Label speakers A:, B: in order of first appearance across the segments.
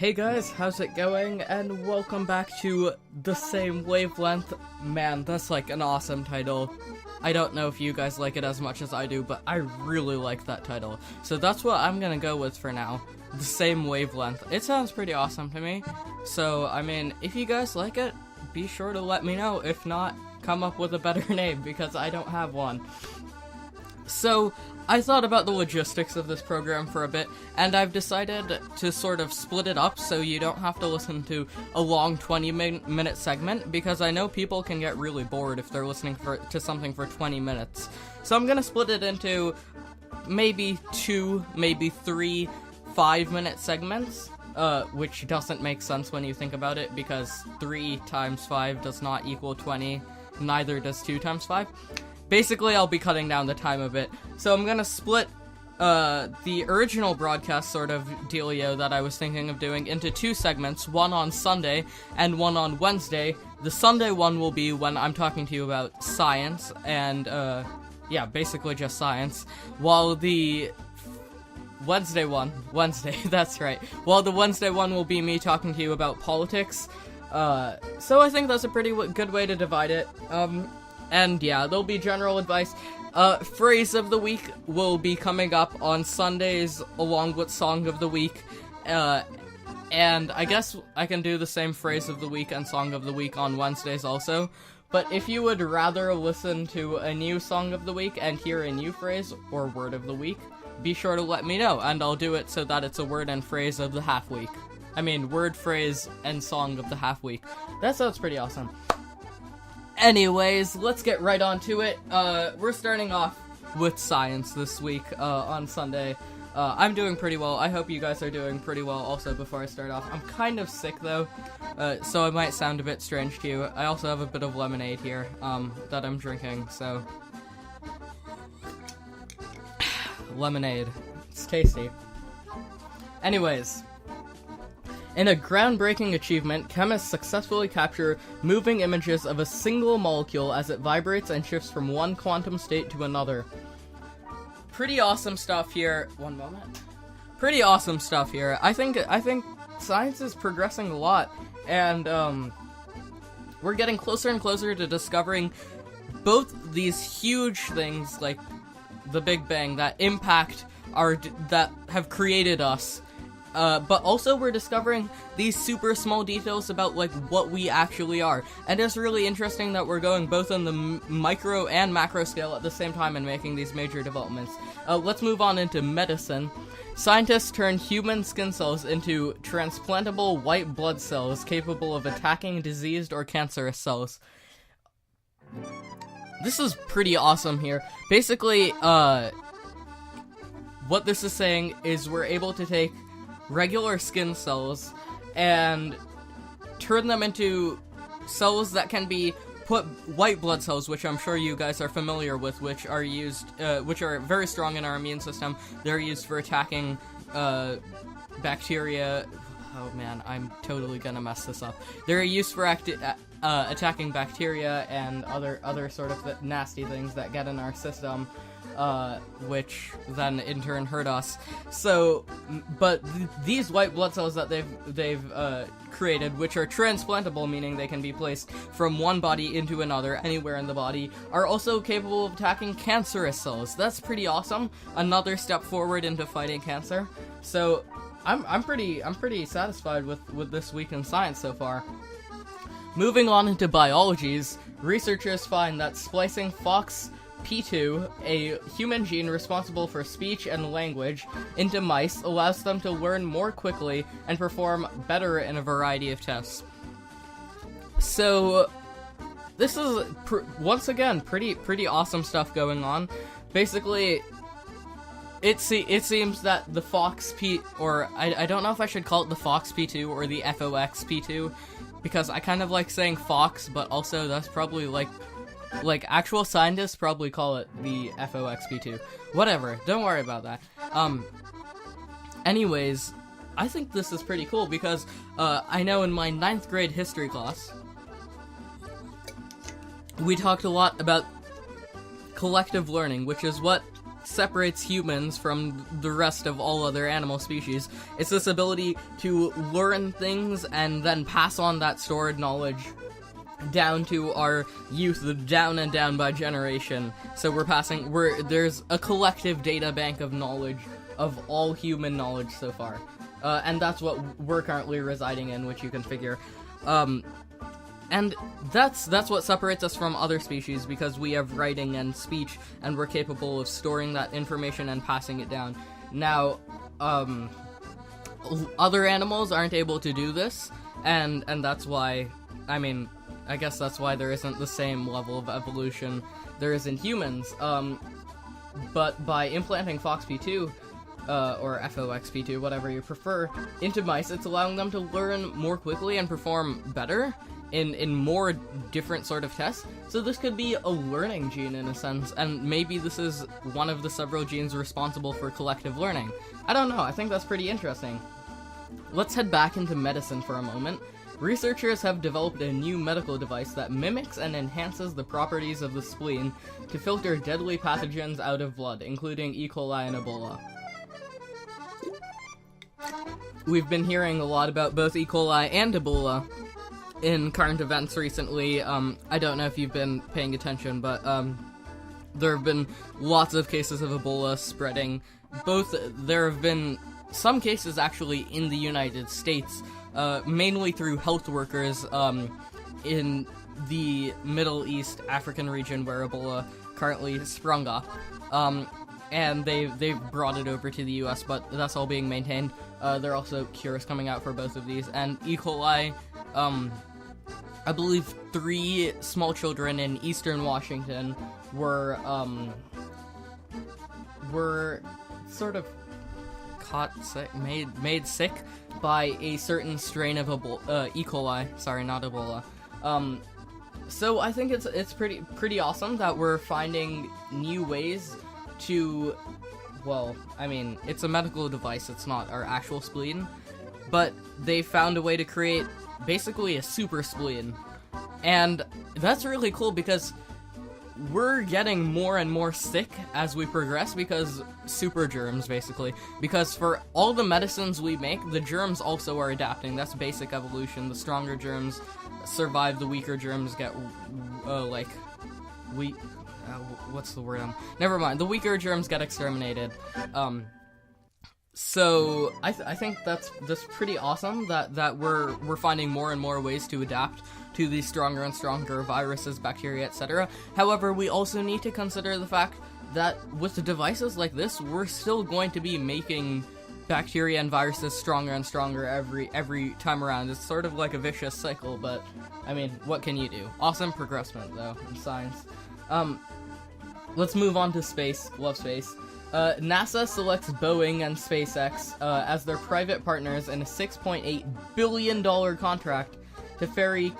A: Hey guys, how's it going? And welcome back to The Same Wavelength. Man, that's like an awesome title. I don't know if you guys like it as much as I do, but I really like that title. So that's what I'm gonna go with for now. The Same Wavelength. It sounds pretty awesome to me. So, I mean, if you guys like it, be sure to let me know. If not, come up with a better name, because I don't have one. So, I thought about the logistics of this program for a bit, and I've decided to sort of split it up so you don't have to listen to a long 20-minute segment, because I know people can get really bored if they're listening to something for 20 minutes. So I'm gonna split it into maybe 2, maybe 3 5-minute segments, which doesn't make sense when you think about it, because 3 times 5 does not equal 20, neither does 2 times 5. Basically, I'll be cutting down the time a bit, so I'm gonna split the original broadcast sort of dealio that I was thinking of doing into 2 segments, one on Sunday and one on Wednesday. The Sunday one will be when I'm talking to you about science, and, yeah, basically just science, while the Wednesday, that's right, while the Wednesday one will be me talking to you about politics. So I think that's a pretty good way to divide it. And yeah, there'll be general advice. Phrase of the week will be coming up on Sundays along with Song of the Week. And I guess I can do the same phrase of the week and Song of the Week on Wednesdays also. But if you would rather listen to a new Song of the Week and hear a new phrase or word of the week, be sure to let me know, and I'll do it so that it's a word and phrase of the half week. I mean, word, phrase, and song of the half week. That sounds pretty awesome. Anyways, let's get right on to it. We're starting off with science this week, on Sunday. I'm doing pretty well. I hope you guys are doing pretty well also before I start off. I'm kind of sick though, so it might sound a bit strange to you. I also have a bit of lemonade here, that I'm drinking, so. Lemonade. It's tasty. Anyways. In a groundbreaking achievement, chemists successfully capture moving images of a single molecule as it vibrates and shifts from one quantum state to another. Pretty awesome stuff here. One moment. Pretty awesome stuff here. I think science is progressing a lot, and we're getting closer and closer to discovering both these huge things like the Big Bang that impact that have created us. But also we're discovering these super small details about, like, what we actually are. And it's really interesting that we're going both on the micro and macro scale at the same time and making these major developments. Let's move on into medicine. Scientists turn human skin cells into transplantable white blood cells capable of attacking diseased or cancerous cells. This is pretty awesome here. Basically, what this is saying is we're able to take regular skin cells and turn them into cells that can be white blood cells, which I'm sure you guys are familiar with, which are used, which are very strong in our immune system. They're used for attacking, bacteria. Oh man, I'm totally gonna mess this up. They're used for attacking bacteria and other sort of nasty things that get in our system. Which then in turn hurt us. So, but these white blood cells that they've created, which are transplantable, meaning they can be placed from one body into another, anywhere in the body, are also capable of attacking cancerous cells. That's pretty awesome. Another step forward into fighting cancer. So, I'm pretty satisfied with this week in science so far. Moving on into biologies, researchers find that splicing FOXP2, a human gene responsible for speech and language, into mice allows them to learn more quickly and perform better in a variety of tests. So, this is, once again, pretty awesome stuff going on. Basically, it seems that the FOXP, or I don't know if I should call it the FOXP2 or the FOXP2, because I kind of like saying Fox, but also that's probably like actual scientists probably call it the FOXP2. Whatever, don't worry about that. Anyways, I think this is pretty cool because, I know in my 9th grade history class, we talked a lot about collective learning, which is what separates humans from the rest of all other animal species. It's this ability to learn things and then pass on that stored knowledge down to our youth, down and down by generation. So there's a collective data bank of knowledge, of all human knowledge so far. And that's what we're currently residing in, which you can figure. And that's what separates us from other species, because we have writing and speech, and we're capable of storing that information and passing it down. Now, other animals aren't able to do this, and that's why, I guess that's why there isn't the same level of evolution there is in humans. But by implanting FOXP2, or FOXP2, whatever you prefer, into mice, it's allowing them to learn more quickly and perform better in more different sort of tests. So this could be a learning gene in a sense, and maybe this is one of the several genes responsible for collective learning. I don't know, I think that's pretty interesting. Let's head back into medicine for a moment. Researchers have developed a new medical device that mimics and enhances the properties of the spleen to filter deadly pathogens out of blood, including E. coli and Ebola. We've been hearing a lot about both E. coli and Ebola in current events recently. I don't know if you've been paying attention, but there have been lots of cases of Ebola spreading. There have been some cases actually in the United States, mainly through health workers in the Middle East African region where Ebola currently sprung up. And they've brought it over to the US, but that's all being maintained. There are also cures coming out for both of these. And E. coli, I believe 3 small children in eastern Washington were sort of caught sick, made sick by a certain strain of E. coli. Sorry, not Ebola. So I think it's pretty awesome that we're finding new ways to, well, it's a medical device, it's not our actual spleen, but they found a way to create basically a super spleen. And that's really cool because we're getting more and more sick as we progress, because super germs, basically. Because for all the medicines we make, the germs also are adapting. That's basic evolution. The stronger germs survive, the weaker germs get, what's the word? Never mind. The weaker germs get exterminated. So I think that's pretty awesome that we're finding more and more ways to adapt to these stronger and stronger viruses, bacteria, etc. However, we also need to consider the fact that with the devices like this, we're still going to be making bacteria and viruses stronger and stronger every time around. It's sort of like a vicious cycle, but what can you do? Awesome progressment though in science. Let's move on to space. Love space. NASA selects Boeing and SpaceX as their private partners in a $6.8 billion contract to ferry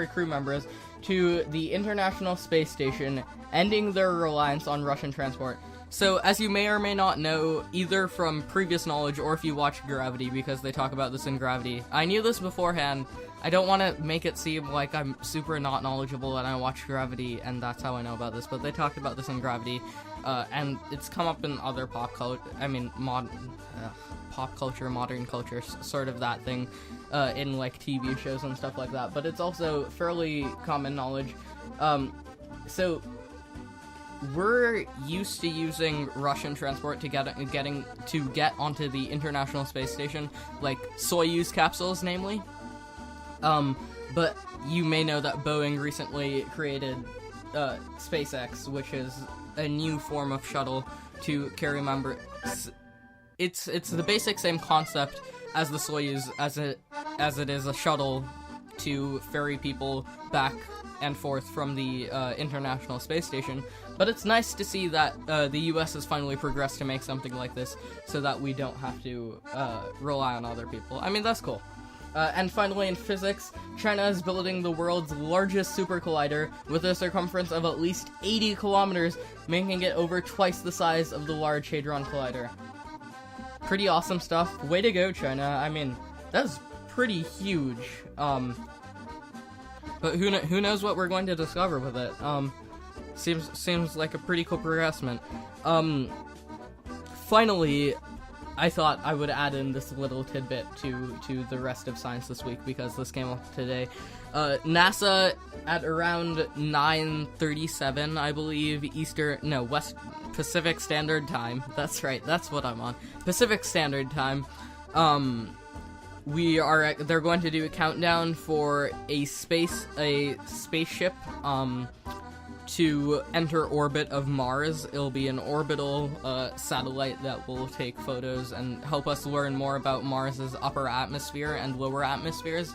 A: crew members to the International Space Station, ending their reliance on Russian transport. So, as you may or may not know, either from previous knowledge or if you watch Gravity, because they talk about this in Gravity, I knew this beforehand. I don't want to make it seem like I'm super not knowledgeable and I watch Gravity and that's how I know about this, but they talked about this in Gravity, and it's come up in other pop culture, modern culture, sort of that thing, in like TV shows and stuff like that, but it's also fairly common knowledge. So we're used to using Russian transport to get onto the International Space Station, like Soyuz capsules, namely. But you may know that Boeing recently created SpaceX, which is a new form of shuttle to carry members. It's the basic same concept as the Soyuz, as it is a shuttle to ferry people back and forth from the International Space Station. But it's nice to see that the US has finally progressed to make something like this, so that we don't have to rely on other people. That's cool. And finally, in physics, China is building the world's largest super collider with a circumference of at least 80 kilometers, making it over twice the size of the Large Hadron Collider. Pretty awesome stuff. Way to go, China. That's pretty huge. But who knows what we're going to discover with it. seems like a pretty cool progressment. Finally, I thought I would add in this little tidbit to the rest of science this week because this came up today. NASA at around 9:37, I believe, West Pacific Standard Time. That's right, that's what I'm on. Pacific Standard Time. They're going to do a countdown for a spaceship, to enter orbit of Mars. It'll be an orbital satellite that will take photos and help us learn more about Mars's upper atmosphere and lower atmospheres,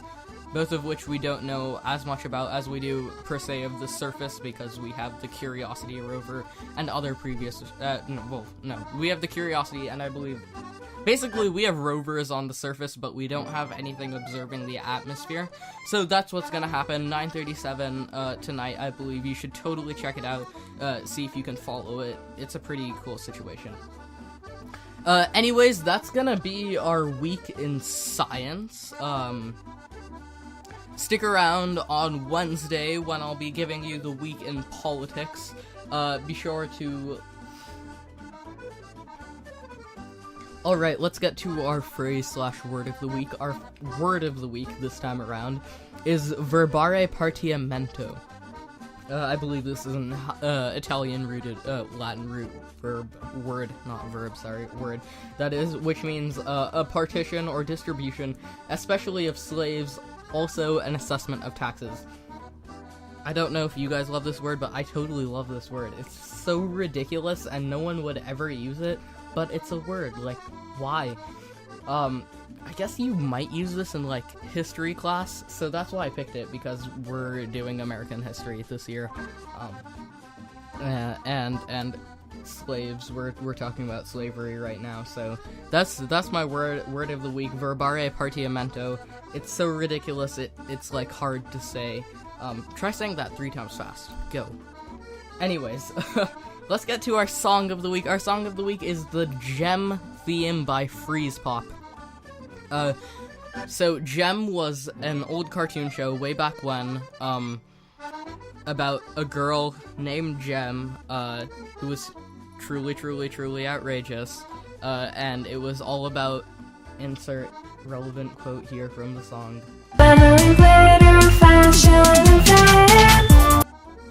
A: both of which we don't know as much about as we do, per se, of the surface, because we have the Curiosity rover and other previous... we have the Curiosity, and I believe... Basically, we have rovers on the surface, but we don't have anything observing the atmosphere. So that's what's gonna happen, 9:37 tonight, I believe. You should totally check it out, see if you can follow it. It's a pretty cool situation. Anyways, that's gonna be our week in science. Stick around on Wednesday when I'll be giving you the week in politics. Be sure to... Alright, let's get to our phrase/word of the week. Our word of the week this time around is verbare partiamento. I believe this is an Italian-rooted, Latin root word, that is, which means a partition or distribution, especially of slaves, also an assessment of taxes. I don't know if you guys love this word, but I totally love this word. It's so ridiculous, and no one would ever use it. But it's a word, like, why? I guess you might use this in, like, history class, so that's why I picked it, because we're doing American history this year. And slaves, we're talking about slavery right now, so that's my word of the week, verbare partiamento. It's so ridiculous, it's, like, hard to say. Try saying that 3 times fast. Go. Anyways, let's get to our song of the week. Our song of the week is the Gem theme by Freeze Pop. So Gem was an old cartoon show way back when, about a girl named Gem, who was truly outrageous, and it was all about, insert relevant quote here from the song.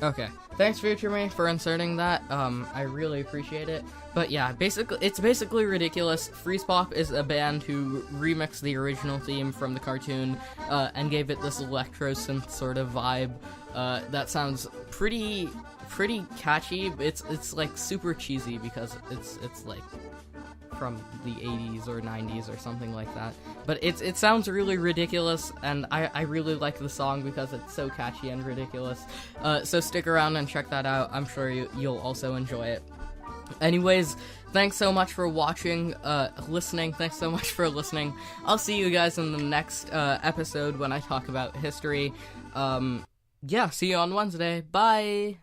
A: Okay. Thanks, Future Me, for inserting that. I really appreciate it. But yeah, it's basically ridiculous. Freeze Pop is a band who remixed the original theme from the cartoon, and gave it this electro synth sort of vibe. That sounds pretty catchy. It's like super cheesy because it's like from the 80s or 90s or something like that. But it sounds really ridiculous, and I really like the song because it's so catchy and ridiculous. So stick around and check that out. I'm sure you'll also enjoy it. Anyways, thanks so much for watching, listening. Thanks so much for listening. I'll see you guys in the next episode when I talk about history. Yeah, see you on Wednesday. Bye!